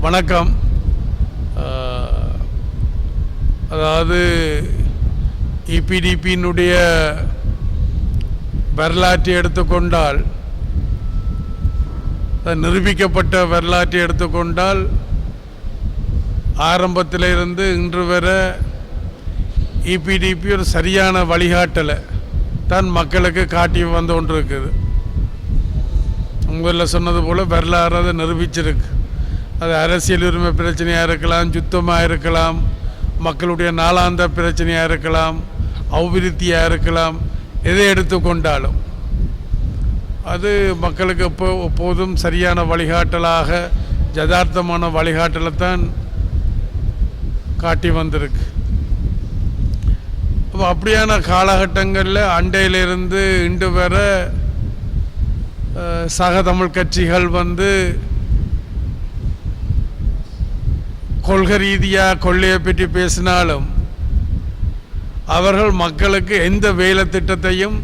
வணக்கம். அதாவது இபிடிபியினுடைய வரலாற்றை எடுத்துக்கொண்டால், நிரூபிக்கப்பட்ட வரலாற்றை எடுத்துக்கொண்டால், ஆரம்பத்திலிருந்து இன்று வரை இபிடிபி ஒரு சரியான வழிகாட்டலை தான் மக்களுக்கு காட்டி வந்து கொண்டு இருக்குது. உங்களில் சொன்னது போல் வரலாறு அதை நிரூபிச்சிருக்கு. அது அரசியல் உரிமை பிரச்சனையாக இருக்கலாம், யுத்தமாக இருக்கலாம், மக்களுடைய நாளாந்த பிரச்சனையாக இருக்கலாம், அபிவிருத்தியாக இருக்கலாம், எதை எடுத்துக்கொண்டாலும் அது மக்களுக்கு எப்போதும் சரியான வழிகாட்டலாக, யதார்த்தமான வழிகாட்டலை தான் காட்டி வந்திருக்கு. அப்போ அப்படியான காலகட்டங்களில் அண்டையிலிருந்து இன்று வர சக தமிழ் கட்சிகள் கொள்கை ரீதியாக கொள்ளையை பற்றி பேசினாலும் அவர்கள் மக்களுக்கு எந்த வேலை திட்டத்தையும்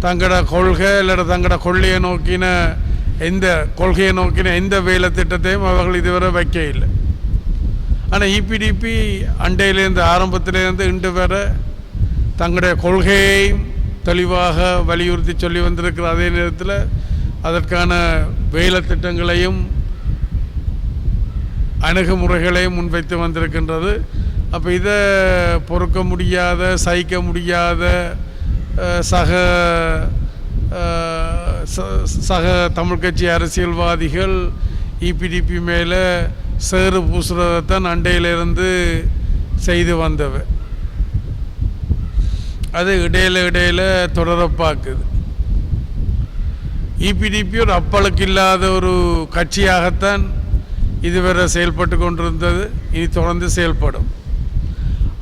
தங்களோட கொள்கை இல்லை தங்களோட கொள்கையை நோக்கின எந்த வேலை திட்டத்தையும் அவர்கள் இதுவரை வைக்க இல்லை. ஆனால் இபிடிபி அண்டையிலேருந்து ஆரம்பத்திலேருந்து இன்று வரை தங்களுடைய கொள்கையையும் தெளிவாக வலியுறுத்தி சொல்லி வந்திருக்கிற அதே நேரத்தில் அதற்கான வேலை திட்டங்களையும் அணுகுமுறைகளையும் முன்வைத்து வந்திருக்கின்றது. அப்போ இதை பொறுக்க முடியாத, சகிக்க முடியாத சக தமிழ் கட்சி அரசியல்வாதிகள் இபிடிபி மேலே சேறு பூசுறதைத்தான் அண்டையிலிருந்து செய்து வந்தவை. அது இடையில தொடர பார்க்குது. இபிடிபி ஒரு அப்பளுக்கு இல்லாத ஒரு கட்சியாகத்தான் இதுவரை செயல்பட்டு கொண்டிருந்தது, இனி தொடர்ந்து செயல்படும்.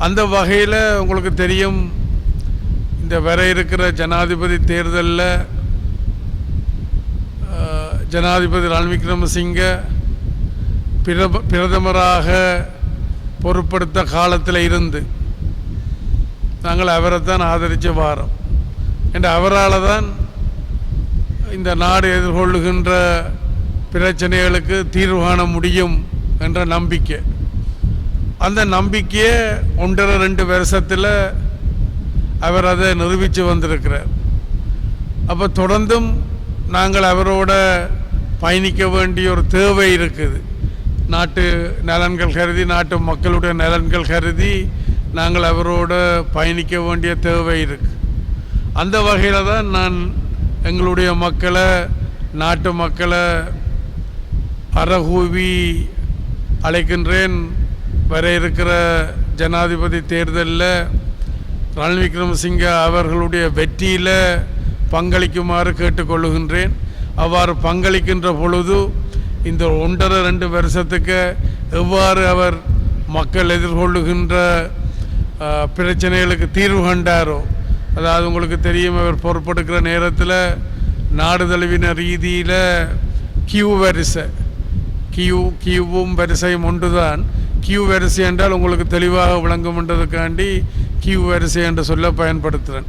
அந்த வகையில் உங்களுக்கு தெரியும், இந்த வர இருக்கிற ஜனாதிபதி தேர்தலில் ஜனாதிபதி ரணில் விக்ரமசிங்க பிரதமராக பொறுப்படுத்த காலத்தில் இருந்து நாங்கள் அவரைத்தான் ஆதரித்து வாரோம். என்ற அவரால் தான் இந்த நாடு எதிர்கொள்ளுகின்ற பிரச்சனைகளுக்கு தீர்வு காண முடியும் என்ற நம்பிக்கை. அந்த நம்பிக்கையை 1.5-2 வருஷத்தில் அவர் அதை நிரூபித்து வந்திருக்கிறார். அப்போ தொடர்ந்தும் நாங்கள் அவரோட பயணிக்க வேண்டிய ஒரு தேவை இருக்குது. நாட்டு நலன்கள் கருதி, நாட்டு மக்களுடைய நலன்கள் கருதி நாங்கள் அவரோட பயணிக்க வேண்டிய தேவை இருக்குது. அந்த வகையில் தான் நான் எங்களுடைய மக்களை, நாட்டு மக்களை அறகூவி அழைக்கின்றேன். வர இருக்கிற ஜனாதிபதி தேர்தலில் ரணில் விக்ரமசிங்க அவர்களுடைய வெற்றியில் பங்களிக்குமாறு கேட்டுக்கொள்ளுகின்றேன். அவ்வாறு பங்களிக்கின்ற பொழுது இந்த 1.5-2 வருஷத்துக்கு எவ்வாறு அவர் மக்கள் எதிர்கொள்ளுகின்ற பிரச்சனைகளுக்கு தீர்வு கண்டாரோ, அதாவது உங்களுக்கு தெரியும், அவர் பொறுப்பெடுக்கிற நேரத்தில் நாடு தழுவின ரீதியில் கியூவும் வரிசையும் ஒன்றுதான். கியூ வரிசை என்றால் உங்களுக்கு தெளிவாக விளங்கும் என்றதுக்காண்டி கியூ வரிசை என்று சொல்ல பயன்படுத்துகிறேன்.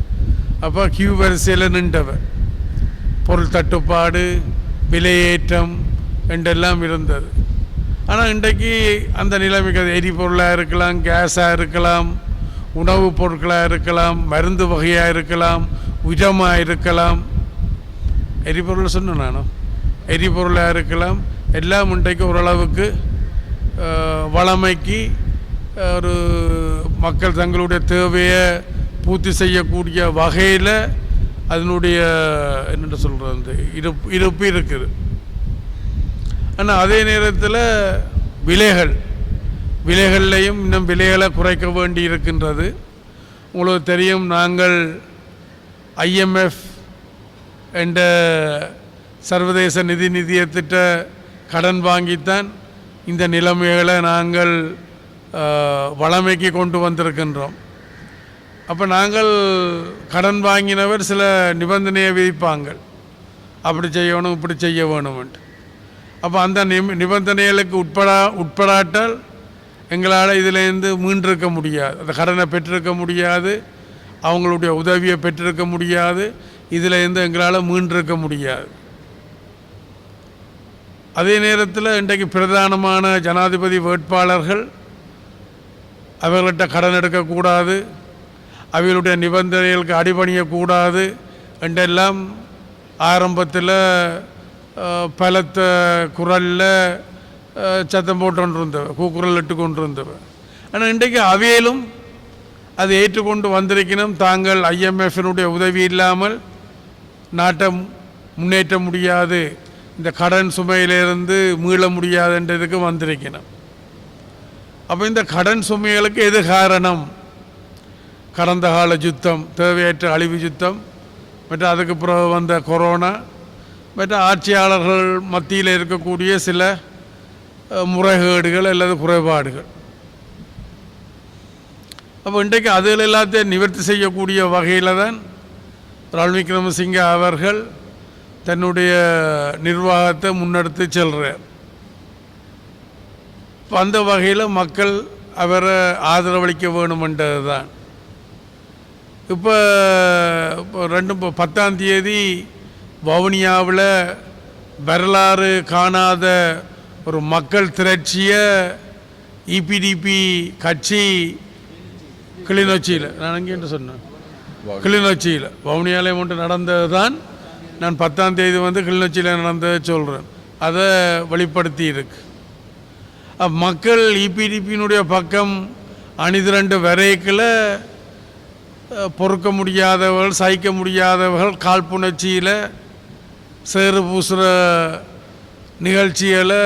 அப்போ கியூ வரிசையில் நின்றவர் பொருள் தட்டுப்பாடு, விலையேற்றம் என்றெல்லாம் இருந்தது. ஆனால் இன்றைக்கு அந்த நிலைமைக்கு எரிபொருளாக இருக்கலாம், கேஸாக இருக்கலாம், உணவுப் பொருட்களாக இருக்கலாம், மருந்து வகையாக இருக்கலாம், உரமாக இருக்கலாம், எரிபொருள் சொன்னேன் நானும், எரிபொருளாக இருக்கலாம், எல்லாம் இன்றைக்கு ஓரளவுக்கு வளமைக்கு ஒரு மக்கள் தங்களுடைய தேவையை பூர்த்தி செய்யக்கூடிய வகையில் அதனுடைய என்னென்ன சொல்கிறது அந்த இருப்பு இருக்குது. ஆனால் அதே நேரத்தில் விலைகள்லையும் இன்னும் விலைகளை குறைக்க வேண்டி இருக்கின்றது. உங்களுக்கு தெரியும், நாங்கள் IMF என்ற சர்வதேச நிதியத்திட்ட கடன் வாங்கித்தான் இந்த நிலைமைகளை நாங்கள் வளமைக்கு கொண்டு வந்திருக்கின்றோம். அப்போ நாங்கள் கடன் வாங்கினவர் சில நிபந்தனையை விதிப்பாங்க, அப்படி செய்யணும், இப்படி செய்ய வேணும்ன்ட்டு. அப்போ அந்த நிபந்தனைகளுக்கு உட்படாட்டால் எங்களால் இதிலேருந்து மீண்டிருக்க முடியாது, அந்த கடனை பெற்றிருக்க முடியாது, அவங்களுடைய உதவியை பெற்றிருக்க முடியாது, இதிலேருந்து எங்களால் மீண்டிருக்க முடியாது. அதே நேரத்தில் இன்றைக்கு பிரதானமான ஜனாதிபதி வேட்பாளர்கள் அவர்கள்ட்ட கடன் எடுக்கக்கூடாது, அவர்களுடைய நிபந்தனைகளுக்கு அடிபணியக்கூடாது என்றெல்லாம் ஆரம்பத்தில் பலத்த குரலில் சத்தம் போட்டு கொண்டிருந்தவ, கூக்குரல் இட்டு கொண்டிருந்தவ. ஆனால் இன்றைக்கு அவையிலும் அதை ஏற்றுக்கொண்டு வந்திருக்கணும். தாங்கள் IMFனுடைய உதவி இல்லாமல் நாட்டை முன்னேற்ற முடியாது, இந்த கடன் சுமையிலிருந்து மீள முடியாதுன்றதுக்கு வந்திருக்கணும். அப்போ இந்த கடன் சுமைகளுக்கு எது காரணம்? கடந்த கால யுத்தம், தேவையற்ற அழிவு யுத்தம், மற்ற அதுக்கு பிறகு வந்த கொரோனா, மற்ற ஆட்சியாளர்கள் மத்தியில் இருக்கக்கூடிய சில முறைகேடுகள் அல்லது குறைபாடுகள். அப்போ இன்றைக்கு அதில் எல்லாத்தையும் நிவர்த்தி செய்யக்கூடிய வகையில் தான் ரணில் விக்ரமசிங்கே அவர்கள் தன்னுடைய நிர்வாகத்தை முன்னெடுத்து செல்கிறார். அந்த வகையில் மக்கள் அவரை ஆதரவளிக்க வேணுமென்றது தான். இப்போ 10ஆம் தேதி வவுனியாவில் வரலாறு காணாத ஒரு மக்கள் திரட்சியை EPDP கட்சி கிளிநொச்சியில், நான் அங்கேன்னு சொன்னேன், கிளிநொச்சியில் வவுனியாலே மட்டும் நடந்தது தான். நான் 10ஆம் தேதி கிளிநொச்சியில் நடந்ததை சொல்கிறேன். அதை வெளிப்படுத்தி இருக்கு. மக்கள் EPDPயினுடைய பக்கம் அணிதிரண்டு வரைக்கில் பொறுக்க முடியாதவர்கள், சகிக்க முடியாதவர்கள் காழ்ப்புணர்ச்சியில் சேறு பூசுகிற நிகழ்ச்சிகளை,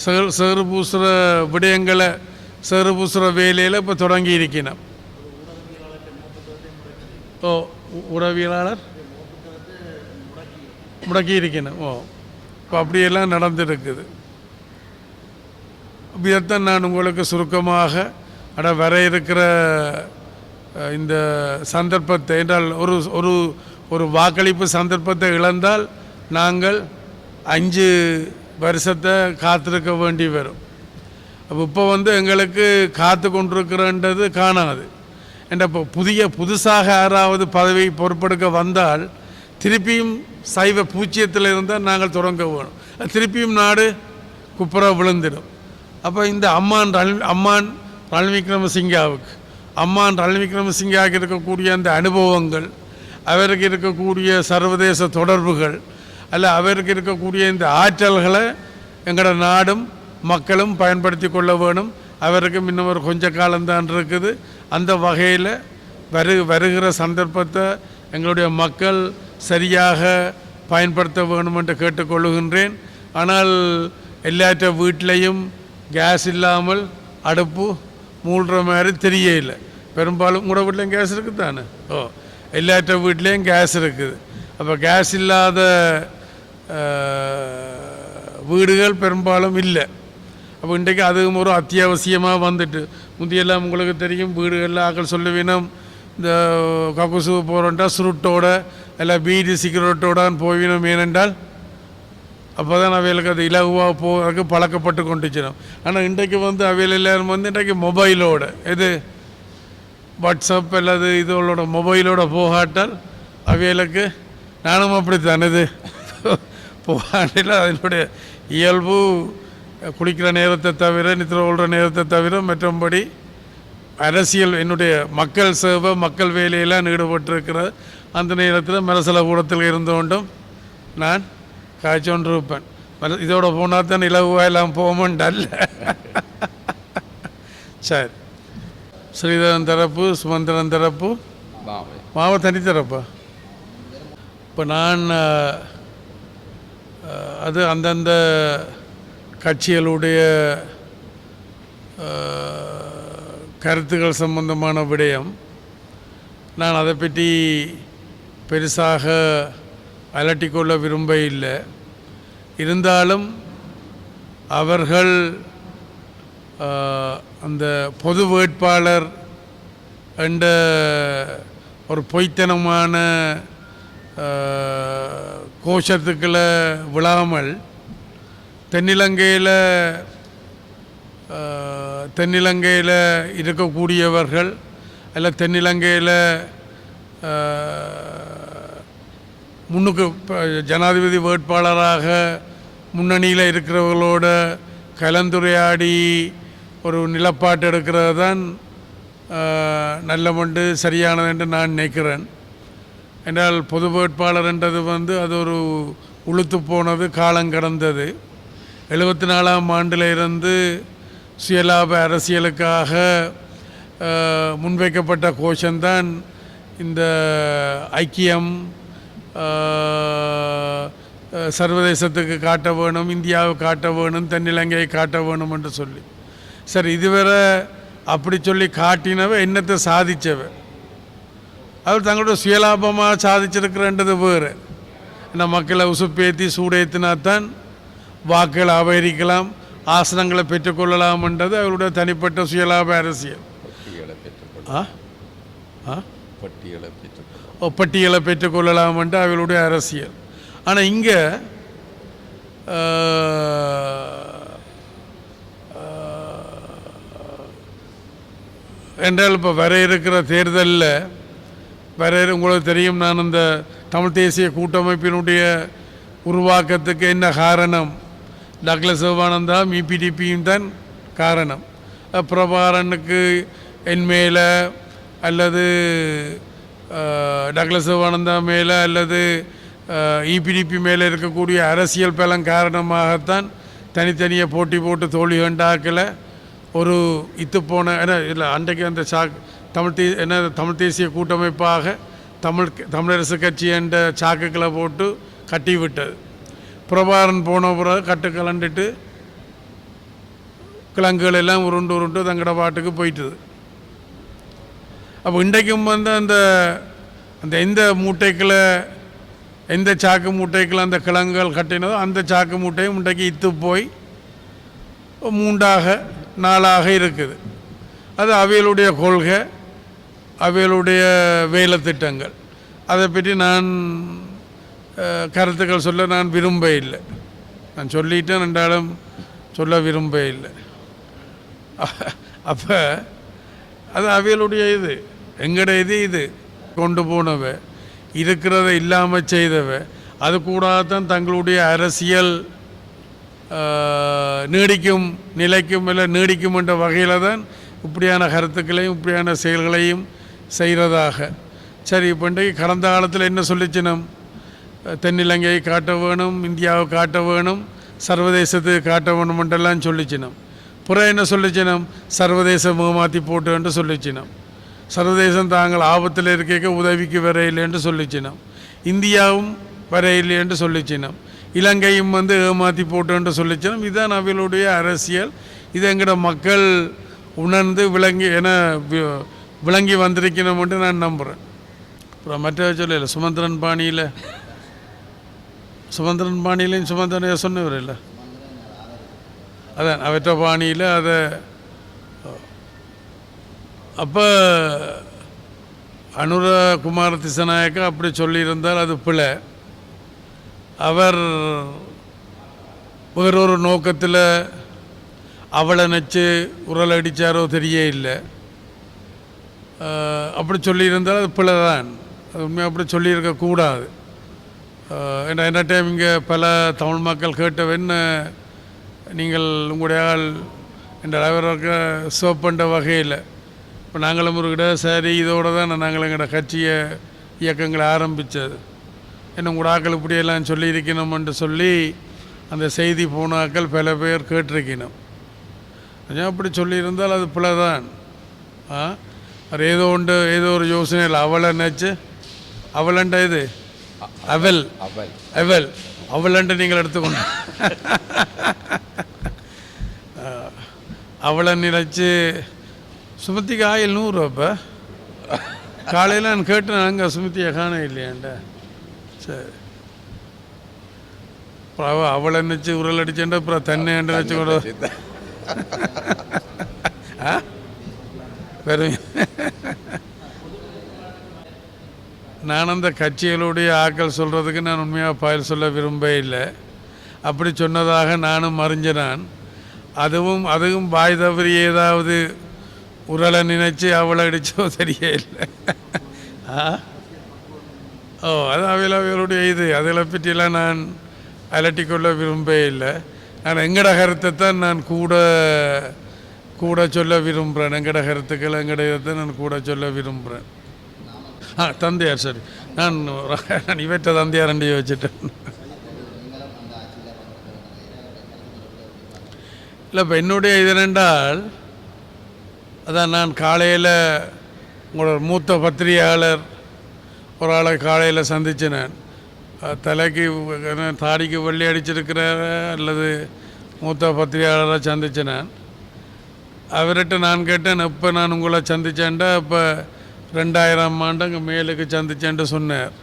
சேறு பூசுகிற விடயங்களை, சேறு பூசுகிற வேலையில் இப்போ தொடங்கி இருக்கணும். ஓ, உறவியலாளர் முடக்கி இருக்கணும். ஓ, இப்போ அப்படியெல்லாம் நடந்துருக்குது. இதைத்தான் நான் உங்களுக்கு சுருக்கமாக வர இருக்கிற இந்த சந்தர்ப்பத்தை என்றால் ஒரு ஒரு ஒரு வாக்களிப்பு சந்தர்ப்பத்தை இழந்தால் நாங்கள் 5 வருஷத்தை காத்திருக்க வேண்டி வரும். அப்போ இப்போ எங்களுக்கு காத்து கொண்டிருக்கிறன்றது காணாது. என்ற இப்போ புதுசாக யாராவது பதவி பொறுப்பெடுக்க வந்தால் திருப்பியும் சைவ பூச்சியத்தில் இருந்தால் நாங்கள் தொடங்க வேணும். திருப்பியும் நாடு குப்புற விழுந்துடும். அப்போ இந்த அம்மான் ரணில் விக்ரமசிங்காவுக்கு ரணில் விக்ரமசிங்காவுக்கு இருக்கக்கூடிய அந்த அனுபவங்கள், அவருக்கு இருக்கக்கூடிய சர்வதேச தொடர்புகள், அல்ல அவருக்கு இருக்கக்கூடிய இந்த ஆற்றல்களை எங்களோட நாடும் மக்களும் பயன்படுத்தி கொள்ள வேணும். அவருக்கும் இன்னும் ஒரு கொஞ்ச காலம்தான் இருக்குது. அந்த வகையில் வருகிற சந்தர்ப்பத்தை எங்களுடைய மக்கள் சரியாக பயன்படுத்த வேணும் என்று கேட்டுக்கொள்ளுகின்றேன். ஆனால் எல்லாற்ற வீட்டிலையும் கேஸ் இல்லாமல் அடுப்பு மூழ்கிற மாதிரி தெரியல. பெரும்பாலும் உங்களோட வீட்லேயும் கேஸ் இருக்குது தானே? ஓ, எல்லாற்ற வீட்லேயும் கேஸ் இருக்குது. அப்போ கேஸ் இல்லாத வீடுகள் பெரும்பாலும் இல்லை. அப்போ இன்றைக்கு அதுவும் ஒரு அத்தியாவசியமாக வந்துட்டு, முந்தியெல்லாம் உங்களுக்கு தெரியும், வீடுகளில் ஆக்கள் சொல்லுவினோம், இந்த கக்குசு போகிறோண்டா சுருட்டோட எல்லாம் பீடி சிகரெட்டோடான்னு போவினோம். ஏனென்றால் அப்போ தான் அவைகளுக்கு அது இலகுவாக போகிறதுக்கு பழக்கப்பட்டு கொண்டுச்சிடும். ஆனால் இன்றைக்கு அவைகள் எல்லோரும் இன்றைக்கு மொபைலோட, இது வாட்ஸ்அப் அல்லது இதோட மொபைலோட போகாட்டால் அவைகளுக்கு, நானும் அப்படித்தான், இது போகாட்டில் அதனுடைய இயல்பு குளிக்கிற நேரத்தை தவிர, நித்திர கொள்கிற நேரத்தை தவிர மற்றபடி அரசியல், என்னுடைய மக்கள் சேவை, மக்கள் வேலையெல்லாம் ஈடுபட்டிருக்கிற அந்த நேரத்தில் மரசல கூடத்தில் இருந்து கொண்டும் நான் காய்ச்சொன்றிருப்பேன். இதோட போனால் தான் இலகுவாக எல்லாம் போகமாண்டல்ல. சரி, ஸ்ரீதரன் தரப்பு, சுமந்திரன் தரப்பு, மாவ தனித்தரப்பா. இப்போ நான் அது அந்தந்த கட்சிகளுடைய கருத்துக்கள் சம்பந்தமான விடயம். நான் அதை பற்றி பெருசாக அலட்டிக்கொள்ள விரும்ப இல்லை. இருந்தாலும் அவர்கள் அந்த பொது வேட்பாளர் என்ற ஒரு பொய்த்தனமான கோஷத்துக்களை விழாமல் தென்னிலங்கையில் இருக்கக்கூடியவர்கள் அல்ல தென்னிலங்கையில் முன்னுக்கு ஜனாதிபதி வேட்பாளராக முன்னணியில் இருக்கிறவர்களோட கலந்துரையாடி ஒரு நிலப்பாட்டு எடுக்கிறது தான் நல்ல சரியானது என்று நான் நினைக்கிறேன். என்றால் பொது வேட்பாளர் என்றது அது ஒரு உளுத்து போனது, காலம் கடந்தது. 74ஆம் ஆண்டில் இருந்து சுயலாப அரசியலுக்காக முன்வைக்கப்பட்ட கோஷம்தான் இந்த ஐக்கியம், சர்வதேசத்துக்கு காட்ட வேணும், இந்தியாவை காட்ட வேணும், தென்னிலங்கையை காட்ட வேணும் என்று சொல்லி. சரி, இதுவரை அப்படி சொல்லி காட்டினவ என்னத்தை சாதித்தவ? அவர் தங்களோட சுயலாபமாக சாதிச்சிருக்கிறன்றது வேறு. ஏன்னா மக்களை உசுப்பேற்றி சூடேற்றினாத்தான் வாக்குகளை அபகரிக்கலாம், ஆசனங்களை பெற்றுக்கொள்ளலாம்ன்றது அவருடைய தனிப்பட்ட சுயலாப அரசியல். பட்டியலை பெற்றுக்கொள்ளலாம் என்று அவர்களுடைய அரசியல். ஆனால் இங்கே என்றால் இப்போ வர இருக்கிற தேர்தலில் உங்களுக்கு தெரியும், நான் அந்த தமிழ் தேசிய கூட்டமைப்பினுடைய உருவாக்கத்துக்கு என்ன காரணம்? டக்ளஸ் சிவானந்தா இபிடிபியும் தான் காரணம். பிரபாகரனுக்கு என் மேலே அல்லது டக்ளஸ் சிவானந்தா மேலே அல்லது இபிடிபி மேலே இருக்கக்கூடிய அரசியல் பலம் காரணமாகத்தான் தனித்தனியாக போட்டி போட்டு தோல்வி கண்டாக்கில் ஒரு போன இல்லை அன்றைக்கு அந்த தமிழ் தேசிய கூட்டமைப்பாக தமிழரசு கட்சி என்ற சாக்குகளை போட்டு கட்டி விட்டது. பிரபாகரன் போன பிறகு கட்டு கலண்டுட்டு கிழங்குகள் எல்லாம் உருண்டு தங்கட பாட்டுக்கு போயிட்டுது. அப்போ இன்றைக்கும் அந்த எந்த மூட்டைக்குள்ள எந்த சாக்கு மூட்டைக்குள்ள அந்த கிழங்குகள் கட்டினதோ அந்த சாக்கு மூட்டையும் இன்றைக்கு போய் 3ஆக 4ஆக இருக்குது. அது அவைகளுடைய கொள்கை, அவைகளுடைய வேலை திட்டங்கள். அதை பற்றி நான் கருத்துக்கள் சொல்ல நான் விரும்ப இல்லை. நான் சொல்லிட்டேன், ரெண்டாலும் சொல்ல விரும்ப இல்லை. அப்போ அது அவைகளுடைய இது, எங்கட இது கொண்டு போனவ, இருக்கிறத இல்லாமல் செய்தவ, அது கூடாதான் தங்களுடைய அரசியல் நீடிக்கும் நிலைக்கும் இல்லை நீடிக்கும் என்ற வகையில் தான் இப்படியான கருத்துக்களையும் இப்படியான செயல்களையும் செய்கிறதாக. சரி, இப்போ இன்றைக்கு கடந்த காலத்தில் என்ன சொல்லிச்சினோம்? தென்னிலங்கையை காட்ட வேணும், இந்தியாவை காட்ட வேணும், சர்வதேசத்துக்கு காட்ட வேணும் என்றெல்லாம் சொல்லிச்சினோம். புற என்ன சொல்லிச்சினோம்? சர்வதேசம் ஏமாற்றி போட்டு என்று சொல்லிச்சினோம். சர்வதேசம் தாங்கள் ஆபத்தில் இருக்க உதவிக்கு வரையில்லை என்று சொல்லிச்சினோம். இந்தியாவும் வரையில்லை என்று சொல்லிச்சினோம். இலங்கையும் ஏமாற்றி போட்டு என்று சொல்லிச்சினோம். இதுதான் அவளுடைய அரசியல். இது எங்கட மக்கள் உணர்ந்து விளங்கி வந்திருக்கணும் என்று நான் நம்புகிறேன். அப்புறம் மற்ற சொல்லல, சுமந்திரன் பாணியிலையும் சுமந்திரனைய சொன்னவர் இல்லை, அதான் அவற்ற பாணியில் அதை. அப்போ அனுர குமார திசநாயக்கா அப்படி சொல்லியிருந்தால் அது பிழை. அவர் வேறொரு நோக்கத்தில் அவளை நச்சு உரல் அடித்தாரோ தெரிய இல்லை. அப்படி சொல்லியிருந்தால் அது பிழை தான். அது உண்மையாக அப்படி சொல்லியிருக்கக்கூடாது. ஏன்னா என்ன டைம் இங்கே பல தமிழ் மக்கள் கேட்டவன்னு நீங்கள் உங்களுடைய ஆள் என்ற அளவிற்கு சோப் பண்ணுற வகையில் இப்போ நாங்களும் ஒரு சரி இதோடு தான் நாங்கள் எங்களோட கட்சியை இயக்கங்களை ஆரம்பித்தது. என்ன உங்களோட ஆக்கள் இப்படியெல்லாம் சொல்லியிருக்கணும்னு சொல்லி அந்த செய்தி போனாக்கள் பல பேர் கேட்டிருக்கணும். கொஞ்சம் அப்படி சொல்லியிருந்தால் அது பிள்ளை தான். அது ஏதோ ஒரு யோசனையில் அவளை நினச்சி அவளண்ட இது அவளண்ட நீங்கள் எடுத்துக்கொண்டு அவளை நினைச்சு சுமதிக்கு ஆயில் 100 ரூபா. இப்போ காலையில் நான் கேட்டேன், அங்கே சுமதியை காண இல்லையாண்ட. சரி, அப்புறம் அவளை நினச்சி உரல் அடிச்சேன்டா, அப்புறம் தண்ணியாண்ட வச்சு கூட வெறும் நான் அந்த கட்சிகளுடைய ஆக்கள் சொல்கிறதுக்கு நான் உண்மையாக பயில் சொல்ல விரும்ப இல்லை. அப்படி சொன்னதாக நானும் அறிஞ்சினான். அதுவும் வாய் தவறி ஏதாவது உரலை நினைச்சு அவளை அடித்தோ தெரியல. அது அவைகளுடைய இது அதில் பற்றியெல்லாம் நான் அலட்டிக்கொள்ள விரும்பவே இல்லை. நான் எங்கட கருத்தை தான் நான் கூட சொல்ல விரும்புகிறேன். எங்கட கருத்துக்கள் எங்கட இதை நான் கூட சொல்ல விரும்புகிறேன். தந்தையார் சரி, நான் இவற்றை தந்தையார் ரெண்டு வச்சுட்டேன். இல்லை, இப்போ என்னுடைய இது என்னென்றால், அதான் நான் காலையில் உங்களோட மூத்த பத்திரிகையாளர் ஒரு ஆளை காலையில் சந்தித்தேன். நான் தலைக்கு தாடிக்கு வெள்ளி அடிச்சிருக்கிறார அல்லது மூத்த பத்திரிகையாளரை சந்தித்தேன். நான் அவர்கிட்ட நான் கேட்டேன், இப்போ நான் உங்களை சந்தித்தேன்டா இப்போ 2000 ஆண்டு அங்கே மேலுக்கு சந்திச்சேன்ட்டு சொன்னார்.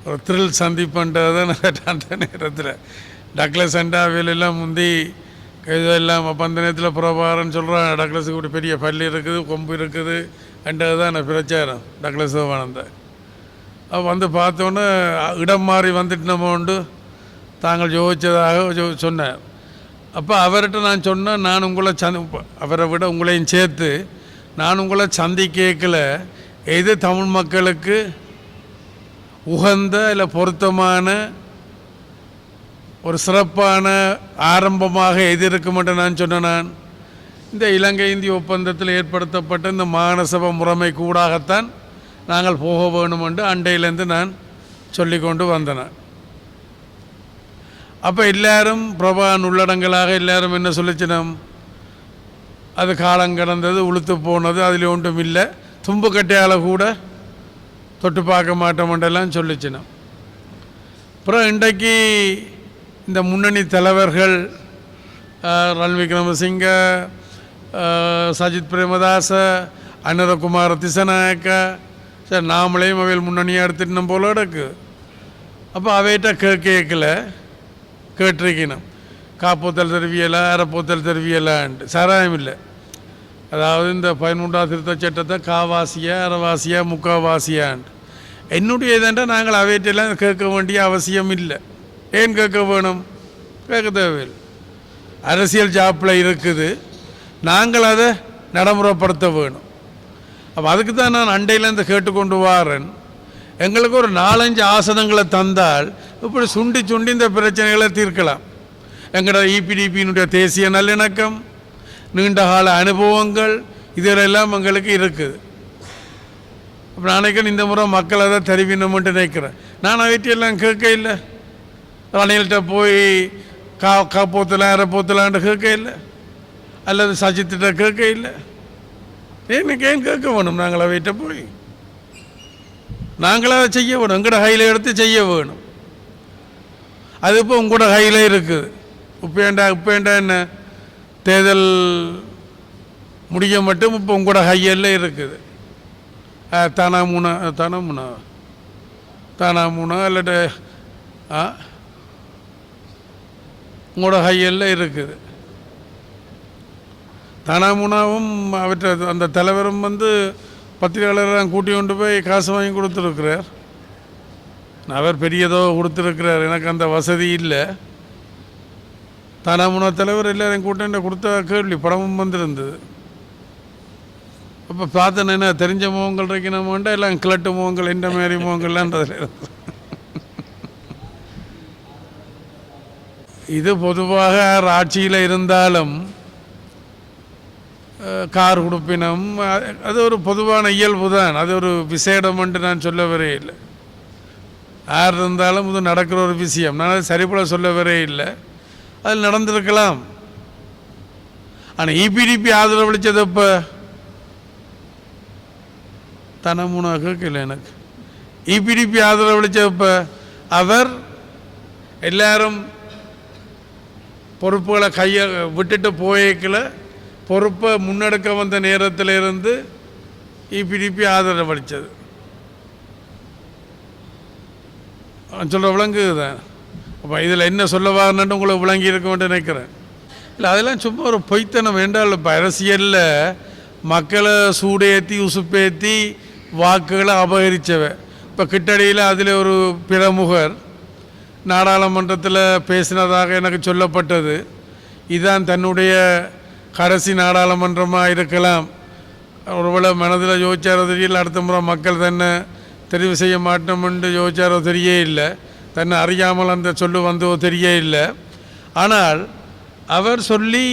ஒரு த்ரில் சந்திப்புன்றது தான் அந்த நேரத்தில் டக்ளஸ் அண்டாவிலெல்லாம் முந்தி இதெல்லாம் அப்போ அந்த நேரத்தில் பிரபாரன்னு சொல்கிறான். டக்ளஸுக்கு ஒரு பெரிய பள்ளி இருக்குது, கொம்பு இருக்குது என்றது தான் நான் பிரச்சாரம் டக்ளஸ் சிவானந்த. அப்போ வந்து பார்த்தோன்னே இடம் மாறி வந்துட்டு நம்ம உண்டு தாங்கள் யோசித்ததாக சொன்னார். அப்போ அவர்கிட்ட நான் சொன்னேன், நான் உங்களை அவரை விட உங்களையும் சேர்த்து நான் உங்களை சந்திக்கல, எது தமிழ் மக்களுக்கு உகந்த இல்லை பொருத்தமான ஒரு சிறப்பான ஆரம்பமாக எது இருக்குமென்று நான் சொன்னேன். நான் இந்த இலங்கை இந்திய ஒப்பந்தத்தில் ஏற்படுத்தப்பட்ட இந்த மாநசபை முறைமை கூடாகத்தான் நாங்கள் போக வேணும் என்று அண்டையிலேருந்து நான் சொல்லிக்கொண்டு வந்தேன். அப்போ எல்லாரும் பிரபான் உள்ளடங்களாக எல்லாரும் என்ன சொல்லிச்சினோம், அது காலம் கடந்தது, உளுத்து போனது, அதில் ஒன்றும் இல்லை, தும்பு கட்டையால் கூட தொட்டு பார்க்க மாட்டோம்ன்றெல்லாம் சொல்லிச்சினோம். அப்புறம் இன்றைக்கு இந்த முன்னணி தலைவர்கள் ரணில் விக்ரமசிங்க, சஜித் பிரேமதாச, அனுரகுமார திசநாயக்க, சரி நாமளையும் அவையில் முன்னணியாக எடுத்துட்டு போல இருக்கு. அப்போ அவையிட்ட கேட்டிருக்கணும், காப்போத்தல் தெருவியலா அரைப்போத்தல் தெருவியலான்ட்டு. சாராயம் இல்லை, அதாவது இந்த 13ஆம் திருத்த சட்டத்தை காவாசியா அரைவாசியா முக்காவாசியான்ட்டு. என்னுடைய இதாண்டா நாங்கள் அவையிட்டெல்லாம் கேட்க வேண்டிய அவசியம் இல்லை. ஏன் கேட்க வேணும்? கேட்க தேவையில்லை. அரசியல் ஜாப்பில் இருக்குது, நாங்கள் அதை நடைமுறைப்படுத்த வேணும். அப்போ அதுக்கு தான் நான் அண்டையிலேருந்து கேட்டுக்கொண்டு வாரேன். எங்களுக்கு ஒரு 4-5 ஆசனங்களை தந்தால் இப்படி சுண்டி இந்த பிரச்சனைகளை தீர்க்கலாம். எங்களோட இபிடிபியினுடைய தேசிய நல்லிணக்கம், நீண்ட கால அனுபவங்கள், இதிலெல்லாம் எங்களுக்கு இருக்குது. அப்போ நான் நினைக்கிறேன் இந்த முறை மக்கள் அதை தெரிவினோம்ட்டு நினைக்கிறேன். நான் வீட்டியெல்லாம் கேட்க இல்லை, ரணில்கிட்ட போய் காப்போத்தலாம் அரைப்போத்தலான்ட்டு கேட்க இல்லை, அல்லது சஜித்திட்ட கேட்க இல்லை. எனக்கு ஏன் கேட்க வேணும்? நாங்கள் வீட்டை போய் நாங்களாக செய்ய வேணும், எங்களோட கையில் எடுத்து செய்ய வேணும். அது இப்போ உங்களோட கையில் இருக்குது. உப்பேண்டா என்ன தேர்தல் முடிய மட்டும் இப்போ உங்களோட கையில் இருக்குது. தானாமுனா இல்லாட்ட உங்களோட கையில் இருக்குது. தானாமுனாவும் அவற்றை அந்த தலைவரும் வந்து பத்திரிகையாளர் கூட்டி கொண்டு போய் காசு வாங்கி கொடுத்துருக்கிறார். அவர் பெரியதோ கொடுத்துருக்கிறார், எனக்கு அந்த வசதி இல்லை. தானாமுனா தலைவர் எல்லாரையும் கூட்ட கொடுத்த கேள்வி படமும் வந்துருந்தது. அப்போ பார்த்தேன், என்ன தெரிஞ்ச முகங்கள் இருக்கணுமோண்டா எல்லாம் கிழட்டு முகங்கள், இந்த மாதிரி முகங்கள்லான்றதுல இது பொதுவாக ஆட்சியில் இருந்தாலும் கார் கொடுப்பினம் அது ஒரு பொதுவான இயல்பு தான். அது ஒரு விசேடம் என்று நான் சொல்ல வரே இல்லை. யார் இருந்தாலும் இது நடக்கிற ஒரு விஷயம். நான் அது சரிபோல சொல்ல வரே இல்லை. அதில் நடந்திருக்கலாம். ஆனால் இபிடிபி ஆதரவளித்தது இப்போ தனமுனாக இல்லை எனக்கு. இபிடிபி ஆதரவளித்தப்போ அவர் எல்லாரும் பொறுப்புகளை கையை விட்டுட்டு போய்க்கல, பொறுப்பை முன்னெடுக்க வந்த நேரத்தில் இருந்து இபிடிபி ஆதரவளித்தது சொல்கிற விளங்குது தான். அப்போ இதில் என்ன சொல்ல வாரன்னு உங்களுக்கு விளங்கி இருக்கும்னு நினைக்கிறேன். இல்லை, அதெல்லாம் சும்மா ஒரு பொய்த்தனம் வேண்டாம். இப்போ அரசியலில் மக்களை சூடேற்றி உசுப்பேற்றி வாக்குகளை அபகரித்தவ. இப்போ கிட்டடியில் அதில் ஒரு பிரமுகர் நாடாளுமன்றத்தில் பேசினதாக எனக்கு சொல்லப்பட்டது. இதுதான் தன்னுடைய கடைசி நாடாளுமன்றமாக இருக்கலாம். ஒருவேளை மனதில் யோசிச்சாரோ தெரியல, அடுத்த முறை மக்கள் தன்னை தெரிவு செய்ய மாட்டோம் என்று யோசிச்சாரோ தெரிய இல்லை. தன்னை அறியாமல் அந்த சொல்லு வந்தோ தெரிய இல்லை. ஆனால் அவர் சொல்லி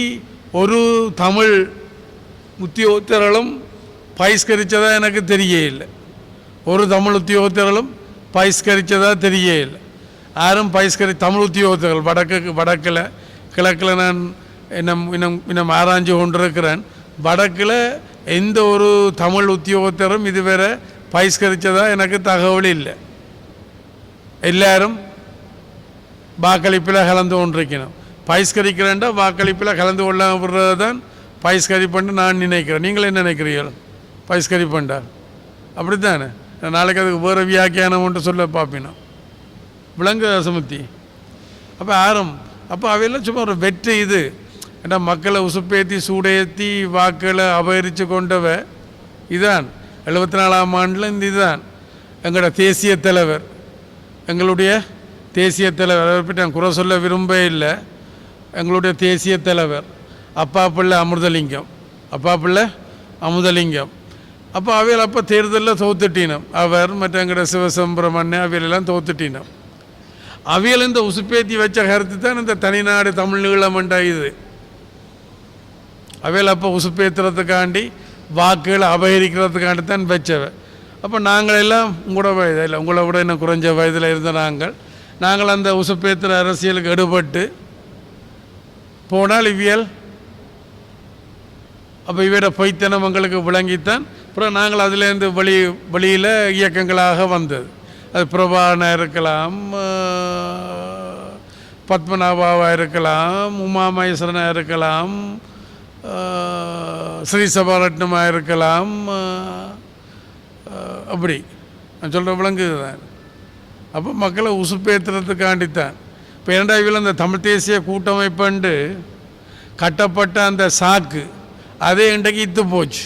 ஒரு தமிழ் உத்தியோகத்தர்களும் பயிஸ்கரித்ததாக எனக்கு தெரிய இல்லை. ஒரு தமிழ் உத்தியோகத்தர்களும் பயிஸ்கரித்ததாக தெரிய இல்லை. யாரும் தமிழ் உத்தியோகத்தர்கள் வடக்கில் கிழக்கில் நான் இன்னும் ஆராய்ஞ்சு கொண்டிருக்கிறேன். வடக்கில் எந்த ஒரு தமிழ் உத்தியோகத்தரும் இதுவரை பயிஸ்கரித்ததாக எனக்கு தகவல் இல்லை. எல்லாரும் வாக்களிப்பில் கலந்து கொண்டிருக்கணும். பயிஸ்கரிக்கிறேன்டா வாக்களிப்பில் கலந்து கொள்ள விடுறது தான் பயிஸ்கரிப்பண்டு நான் நினைக்கிறேன். நீங்கள் என்ன நினைக்கிறீர்கள்? பயிஸ்கரிப்பண்டா அப்படி தானே? நாளைக்கு அதுக்கு வேறு வியாக்கியானம் ஒன்று சொல்ல பார்ப்பினோம். விலங்கு அசமுத்தி அப்போ ஆரம். அப்போ அவையெல்லாம் சும்மா ஒரு வெற்றி. இது ஏன்னா மக்களை உசுப்பேற்றி சூடேற்றி வாக்களை அபகரித்து கொண்டவ இதான் 74ஆம் ஆண்டில் இந்த இதுதான் எங்களோட தேசிய தலைவர். எங்களுடைய தேசிய தலைவர் அதை பற்றி நான் குறை சொல்ல விரும்ப இல்லை. எங்களுடைய தேசிய தலைவர் அப்பா பிள்ளை அமுதலிங்கம். அப்போ அவையில் அப்போ தேர்தலில் தோத்துட்டினோம். அவர் மற்ற எங்களோட சிவசுப்ரமணியம் அவையிலெல்லாம் தோத்துட்டினோம். அவையில் இந்த உசுப்பேத்தி வச்ச கருத்து தான் இந்த தனிநாடு தமிழீழமண்டா. இது அவையில் அப்போ உசுப்பேத்துறதுக்காண்டி வாக்குகளை அபகரிக்கிறதுக்காண்டி தான் வச்சவை. அப்போ நாங்கள் எல்லாம் உங்களோட வயது இல்லை, உங்களை விட இன்னும் குறைஞ்ச வயதில் இருந்த நாங்கள் அந்த உசுப்பேத்துற அரசியலுக்கு எடுபட்டு போனால் இவ்வியல் அப்போ இவர பொய்த்தனம் எங்களுக்கு விளங்கித்தான். அப்புறம் நாங்கள் அதிலேருந்து வெளியில் இயக்கங்களாக வந்தது. அது பிரபாகரனாக இருக்கலாம், பத்மநாபாவாக இருக்கலாம், உமாமகேஸ்வரனாக இருக்கலாம், ஸ்ரீ சபாரட்னமாக இருக்கலாம். அப்படி நான் சொல்கிற விளங்குது தான். அப்போ மக்களை உசுப்பேற்றுறதுக்காண்டித்தான். இப்போ 2000 அந்த தமிழ் தேசிய கூட்டமைப்புண்டு கட்டப்பட்ட அந்த சாக்கு அதே இன்றைக்கு இத்து போச்சு.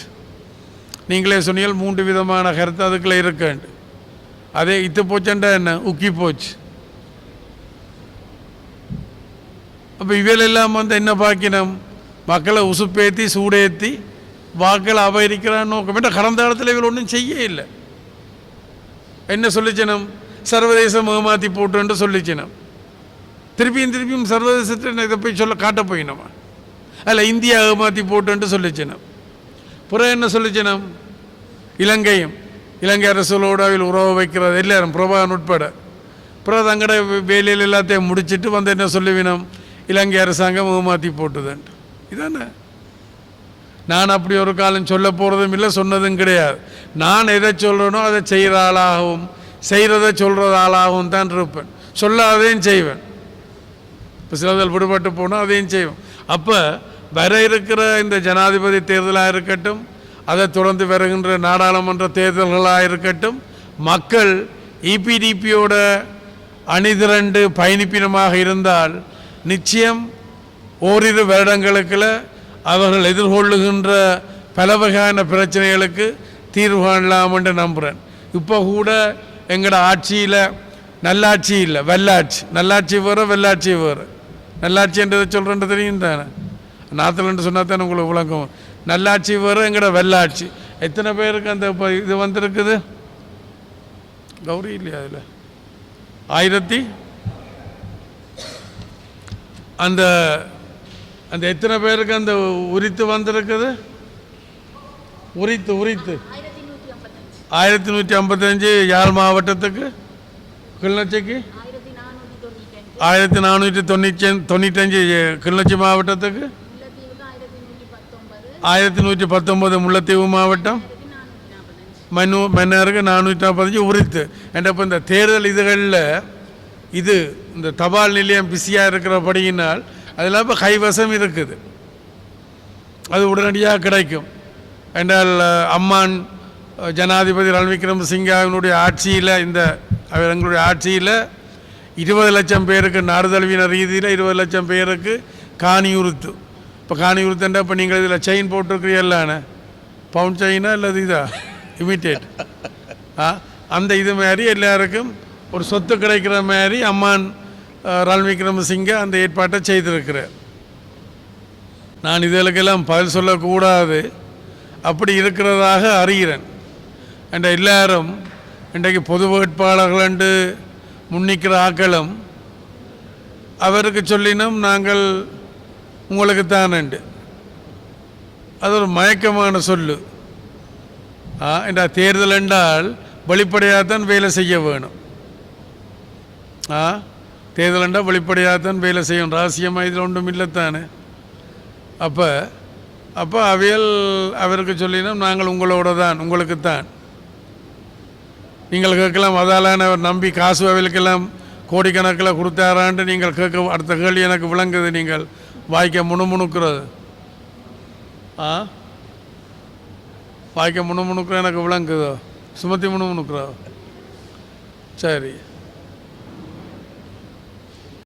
நீங்களே சொன்னீங்கள் 3 விதமான கருத்து அதுக்குள்ளே இருக்கண்டு. அதே இத்து போச்சுண்டா என்ன உக்கி போச்சு. அப்போ இவையெல்லாம் என்ன பாக்கினம்? மக்களை உசுப்பேற்றி சூடேற்றி வாக்களை அபகரிக்கிறான்னு நோக்கமிட்ட கடந்த காலத்தில் இவள் ஒன்றும் செய்ய இல்லை. என்ன சொல்லிச்சினம்? சர்வதேசம் ஏமாற்றி போட்டுன்னு சொல்லிச்சினம். திருப்பியும் சர்வதேசத்தில் இதை போய் காட்ட போயினோமா? அதில் இந்தியா ஏமாற்றி போட்டுன்ட்டு சொல்லிச்சினம். புற என்ன சொல்லிச்சினம்? இலங்கை அரசுகளோடு அவையில் உறவு வைக்கிறது எல்லாரும் பிரபாகரன் உட்பட. அப்புறம் தங்கட வேலையில் எல்லாத்தையும் முடிச்சுட்டு வந்து என்ன சொல்லுவினோம்? இலங்கை அரசாங்கம் ஏமாற்றி போட்டுதுன்ட்டு. இதானே? நான் அப்படி ஒரு காலம் சொல்ல போகிறதும் இல்லை, சொன்னதும் கிடையாது. நான் எதை சொல்கிறேனோ அதை செய்கிற ஆளாகவும் செய்கிறத சொல்கிற ஆளாகவும் தான் இருப்பேன். சொல்லாதையும் செய்வேன். இப்போ சிலதில் விடுபட்டு போனால் அதையும் செய்வேன். அப்போ வர இருக்கிற இந்த ஜனாதிபதி தேர்தலாக இருக்கட்டும், அதை தொடர்ந்து வருகின்ற நாடாளுமன்ற தேர்தல்களாக இருக்கட்டும், மக்கள் இபிடிபியோட அணிதிரண்டு பயணிப்பினமாக இருந்தால் நிச்சயம் ஓரிரு வருடங்களுக்குள்ள அவர்கள் எதிர்கொள்ளுகின்ற பல வகையான பிரச்சனைகளுக்கு தீர்வு காணலாம் என்று நம்புகிறேன். இப்போ கூட எங்களோட ஆட்சியில் நல்லாட்சி இல்லை, வெள்ளாட்சி. நல்லாட்சி வேறு, வெள்ளாட்சி வேறு. நல்லாட்சி என்றதை சொல்கிறேன் தெரியும் தானே? நாத்தில் சொன்னால் தானே உங்களுக்கு விளங்கும். நல்லாட்சி வேறு, எங்களோட வெள்ளாட்சி. எத்தனை பேருக்கு அந்த இது வந்திருக்குது? கௌரி இல்லையா? அதில் 1000 அந்த அந்த எத்தனை பேருக்கு அந்த உரித்து வந்திருக்குது? உரித்து 1155. யாழ் மாவட்டத்துக்கு, கிளிநொச்சிக்கு 1495, கிளிநொச்சி மாவட்டத்துக்கு 1119, முல்லைத்தீவு மாவட்டம் மன்னாருக்கு 445 உரித்து. என்ற இப்போ இந்த தேர்தல் இதுகளில் இந்த தபால் நிலையம் பிஸியாக இருக்கிறபடியினால் அதெல்லாம் இப்போ கைவசம் இருக்குது. அது உடனடியாக கிடைக்கும் என்றால் அம்மான் ஜனாதிபதி ரணில் விக்ரமசிங்கவினுடைய ஆட்சியில் எங்களுடைய ஆட்சியில் 20 லட்சம் பேருக்கு நாடு தழுவின ரீதியில் 20 லட்சம் பேருக்கு காணி உறுத்து. இப்போ காணி உறுத்துண்டா இப்போ நீங்கள் இதில் செயின் போட்டிருக்கிறீங்களானே, பவுண்ட் செயினா அல்லது இதா இமிட்டேட் அந்த இது மாதிரி எல்லாருக்கும் ஒரு சொத்து கிடைக்கிற மாதிரி அம்மான் ரணில் விக்ரமசிங்க அந்த ஏற்பாட்டை செய்திருக்கிறார். நான் இதற்கெல்லாம் பதில் சொல்லக்கூடாது, அப்படி இருக்கிறதாக அறிகிறேன். என்ற எல்லாரும் இன்றைக்கு பொது வேட்பாளர்கள் என்று முன்னிக்கிற ஆக்களும் அவருக்கு சொல்லினோம் நாங்கள் உங்களுக்கு தானண்டு. அது ஒரு மயக்கமான சொல்லு. என்ற தேர்தல் என்றால் வெளிப்படையாகத்தான் வேலை செய்ய வேணும். தேர்தல் என்றால் வெளிப்படையாகத்தான் வேலை செய்யணும். ரகசியமாக இதில் ஒன்றும் இல்லைத்தானே. அப்போ அவையல் அவருக்கு சொல்லினோம் நாங்கள் உங்களோட தான், உங்களுக்குத்தான். நீங்கள் கேட்கலாம் அதாலான அவர் நம்பி காசு அவைகளுக்கெல்லாம் கோடிக்கணக்கில் கொடுத்தாரான்ட்டு நீங்கள் கேட்க அடுத்த கேள்வி எனக்கு விளங்குது. நீங்கள் வாய்க்க முணுமுணுக்கிறது வாய்க்க முணுமுணுக்கிற எனக்கு விளங்குதோ? சுமத்தி முணுமுணுக்கிறோ? சரி.